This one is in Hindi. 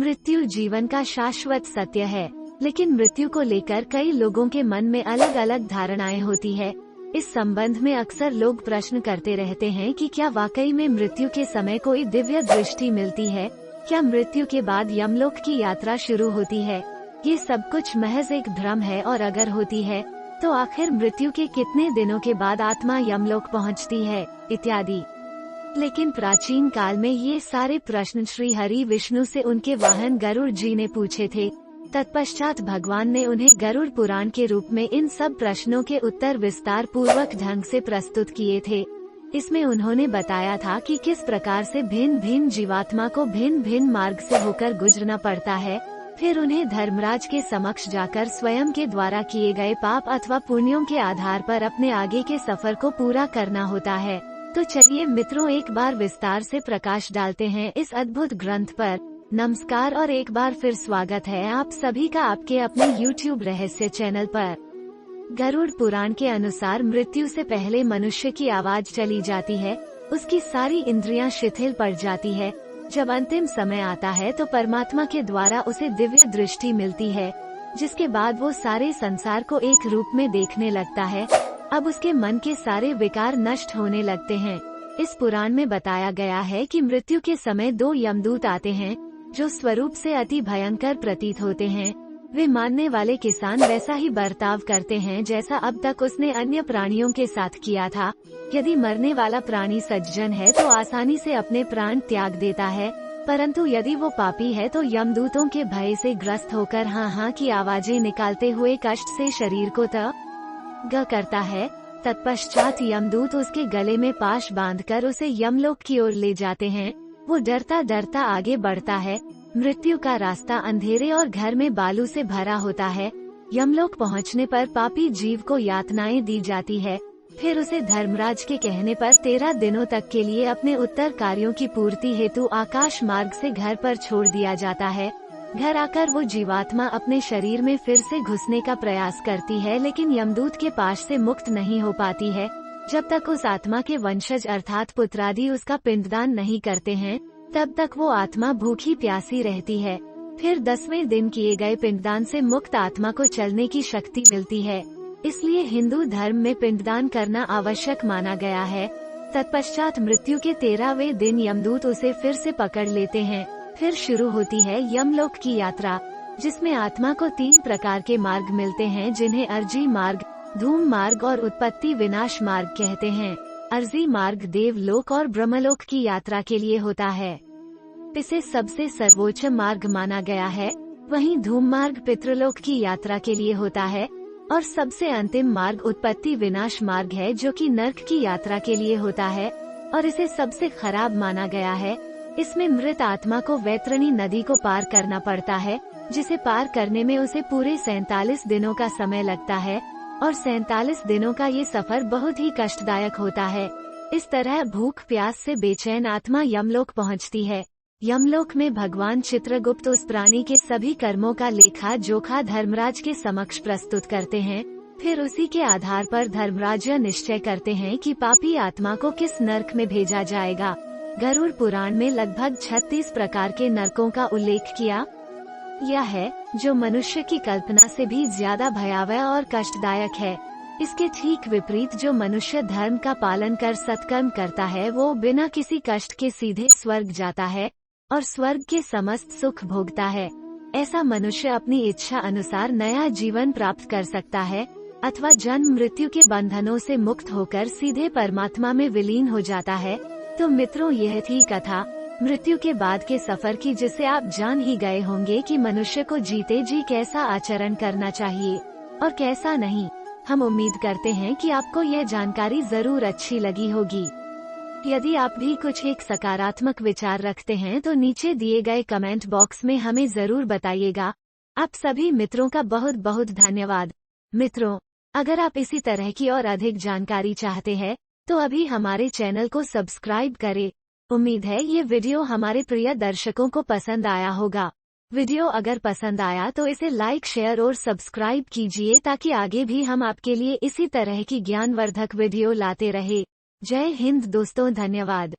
मृत्यु जीवन का शाश्वत सत्य है, लेकिन मृत्यु को लेकर कई लोगों के मन में अलग अलग धारणाएं होती है। इस संबंध में अक्सर लोग प्रश्न करते रहते हैं कि क्या वाकई में मृत्यु के समय कोई दिव्य दृष्टि मिलती है, क्या मृत्यु के बाद यमलोक की यात्रा शुरू होती है, ये सब कुछ महज एक भ्रम है, और अगर होती है तो आखिर मृत्यु के कितने दिनों के बाद आत्मा यमलोक पहुंचती है, इत्यादि। लेकिन प्राचीन काल में ये सारे प्रश्न श्री हरि विष्णु से उनके वाहन गरुड़ जी ने पूछे थे। तत्पश्चात भगवान ने उन्हें गरुड़ पुराण के रूप में इन सब प्रश्नों के उत्तर विस्तार पूर्वक ढंग से प्रस्तुत किए थे। इसमें उन्होंने बताया था कि किस प्रकार से भिन्न भिन्न जीवात्मा को भिन्न भिन्न मार्ग से होकर गुजरना पड़ता है, फिर उन्हें धर्मराज के समक्ष जाकर स्वयं के द्वारा किए गए पाप अथवा पुण्यों के आधार पर अपने आगे के सफर को पूरा करना होता है। तो चलिए मित्रों, एक बार विस्तार से प्रकाश डालते हैं इस अद्भुत ग्रंथ पर। नमस्कार और एक बार फिर स्वागत है आप सभी का आपके अपने YouTube रहस्य चैनल पर। गरुड़ पुराण के अनुसार मृत्यु से पहले मनुष्य की आवाज चली जाती है, उसकी सारी इंद्रियां शिथिल पड़ जाती है। जब अंतिम समय आता है तो परमात्मा के द्वारा उसे दिव्य दृष्टि मिलती है, जिसके बाद वो सारे संसार को एक रूप में देखने लगता है। अब उसके मन के सारे विकार नष्ट होने लगते हैं। इस पुराण में बताया गया है कि मृत्यु के समय 2 यमदूत आते हैं, जो स्वरूप से अति भयंकर प्रतीत होते हैं। वे मानने वाले किसान वैसा ही बर्ताव करते हैं जैसा अब तक उसने अन्य प्राणियों के साथ किया था। यदि मरने वाला प्राणी सज्जन है तो आसानी से अपने प्राण त्याग देता है, परंतु यदि वो पापी है तो यमदूतों के भय से ग्रस्त होकर हाँ हाँ की आवाजें निकालते हुए कष्ट से शरीर को तंग करता है। तत्पश्चात यमदूत उसके गले में पाश बांधकर उसे यमलोक की ओर ले जाते हैं। वो डरता डरता आगे बढ़ता है। मृत्यु का रास्ता अंधेरे और घर में बालू से भरा होता है। यमलोक पहुंचने पर पापी जीव को यातनाएं दी जाती है। फिर उसे धर्मराज के कहने पर 13 दिनों तक के लिए अपने उत्तर कार्यों की पूर्ति हेतु आकाश मार्ग से घर पर छोड़ दिया जाता है। घर आकर वो जीवात्मा अपने शरीर में फिर से घुसने का प्रयास करती है, लेकिन यमदूत के पाश से मुक्त नहीं हो पाती है। जब तक उस आत्मा के वंशज अर्थात पुत्रादि उसका पिंडदान नहीं करते हैं, तब तक वो आत्मा भूखी प्यासी रहती है। फिर 10वें दिन किए गए पिंडदान से मुक्त आत्मा को चलने की शक्ति मिलती है। इसलिए हिंदू धर्म में पिंडदान करना आवश्यक माना गया है। तत्पश्चात मृत्यु के 13वें दिन यमदूत उसे फिर से पकड़ लेते हैं। फिर शुरू होती है यमलोक की यात्रा, जिसमें आत्मा को 3 प्रकार के मार्ग मिलते हैं, जिन्हें अर्जी मार्ग, धूम मार्ग और उत्पत्ति विनाश मार्ग कहते हैं। अर्जी मार्ग देवलोक और ब्रह्मलोक की यात्रा के लिए होता है। इसे सबसे सर्वोच्च मार्ग माना गया है। वहीं धूम मार्ग पितृलोक की यात्रा के लिए होता है, और सबसे अंतिम मार्ग उत्पत्ति विनाश मार्ग है, जो कि नर्क की यात्रा के लिए होता है, और इसे सबसे खराब माना गया है। इसमें मृत आत्मा को वैतरणी नदी को पार करना पड़ता है, जिसे पार करने में उसे पूरे 47 दिनों का समय लगता है, और 47 दिनों का ये सफर बहुत ही कष्टदायक होता है। इस तरह भूख प्यास से बेचैन आत्मा यमलोक पहुंचती है। यमलोक में भगवान चित्रगुप्त उस प्राणी के सभी कर्मों का लेखा जोखा धर्मराज के समक्ष प्रस्तुत करते हैं। फिर उसी के आधार पर धर्मराज निश्चय करते हैं कि पापी आत्मा को किस नर्क में भेजा जाएगा। गरुड़ पुराण में लगभग 36 प्रकार के नरकों का उल्लेख किया गया है, जो मनुष्य की कल्पना से भी ज्यादा भयावह और कष्टदायक है। इसके ठीक विपरीत जो मनुष्य धर्म का पालन कर सत्कर्म करता है, वो बिना किसी कष्ट के सीधे स्वर्ग जाता है और स्वर्ग के समस्त सुख भोगता है। ऐसा मनुष्य अपनी इच्छा अनुसार नया जीवन प्राप्त कर सकता है, अथवा जन्म मृत्यु के बंधनों से मुक्त होकर सीधे परमात्मा में विलीन हो जाता है। तो मित्रों, यह थी कथा मृत्यु के बाद के सफर की, जिसे आप जान ही गए होंगे कि मनुष्य को जीते जी कैसा आचरण करना चाहिए और कैसा नहीं। हम उम्मीद करते हैं कि आपको यह जानकारी जरूर अच्छी लगी होगी। यदि आप भी कुछ एक सकारात्मक विचार रखते हैं तो नीचे दिए गए कमेंट बॉक्स में हमें जरूर बताइएगा। आप सभी मित्रों का बहुत बहुत धन्यवाद। मित्रों, अगर आप इसी तरह की और अधिक जानकारी चाहते हैं तो अभी हमारे चैनल को सब्सक्राइब करें। उम्मीद है ये वीडियो हमारे प्रिय दर्शकों को पसंद आया होगा। वीडियो अगर पसंद आया तो इसे लाइक, शेयर और सब्सक्राइब कीजिए, ताकि आगे भी हम आपके लिए इसी तरह की ज्ञानवर्धक वीडियो लाते रहे। जय हिंद दोस्तों, धन्यवाद।